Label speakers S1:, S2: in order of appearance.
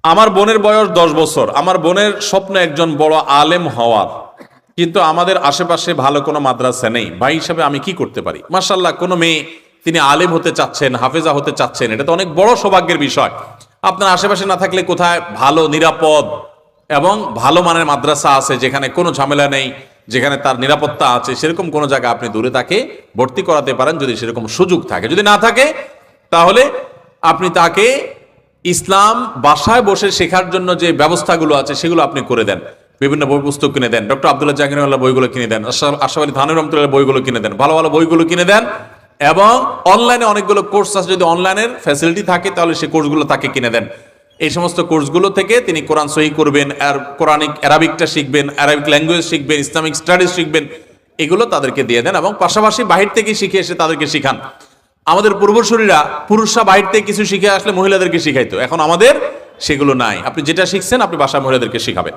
S1: আমার বোনের বয়স 10 বছর। আমার বোনের স্বপ্ন একজন বড় আলেম হওয়ার, কিন্তু আমাদের আশেপাশে ভালো কোনো মাদ্রাসা নেই। ভাই হিসাবে আমি কি করতে পারি? মাশাআল্লাহ, কোনো মেয়ে তিনি আলেম হতে চাচ্ছেন, হাফেজা হতে চাচ্ছেন, এটা তো অনেক বড় সৌভাগ্যের বিষয়। আপনার আশেপাশে না থাকলে কোথায় ভালো নিরাপদ এবং ভালো মানের মাদ্রাসা আছে যেখানে কোনো ঝামেলা নেই, যেখানে তার নিরাপত্তা আছে, সেরকম কোনো জায়গা আপনি দূরে তাকে ভর্তি করাতে পারেন যদি সেরকম সুযোগ থাকে। যদি না থাকে তাহলে আপনি তাকে ইসলাম বাসায় বসে শেখার জন্য যে ব্যবস্থাগুলো আছে সেগুলো আপনি করে দেন। বিভিন্ন বই পুস্তক কিনে দেন, ডক্টর আব্দুল্লাহ জাকিরুল্লাহ বইগুলো কিনে দেন, আশরাফ আলী থানভী রহমতুল্লাহ বইগুলো কিনে দেন, ভালো ভালো বইগুলো কিনে দেন। এবং অনলাইনে অনেকগুলো কোর্স আছে, যদি অনলাইনের ফ্যাসিলিটি থাকে তাহলে সেই কোর্সগুলো তাকে কিনে দেন। এই সমস্ত কোর্সগুলো থেকে তিনি কোরআন সহি করবেন, আর কোরআনিক অ্যারাবিকটা শিখবেন, অ্যারাবিক ল্যাঙ্গুয়েজ শিখবেন, ইসলামিক স্টাডিজ শিখবেন, এগুলো তাদেরকে দিয়ে দেন। এবং পাশাপাশি বাহির থেকে শিখে এসে তাদেরকে শিখান। আমাদের পূর্বসূরীরা পুরুষরা বাহির থেকে কিছু শিখে আসলে মহিলাদেরকে শিখাইতো, এখন আমাদের সেগুলো নাই। আপনি যেটা শিখছেন আপনি বাসায় মহিলাদেরকে শিখাবেন।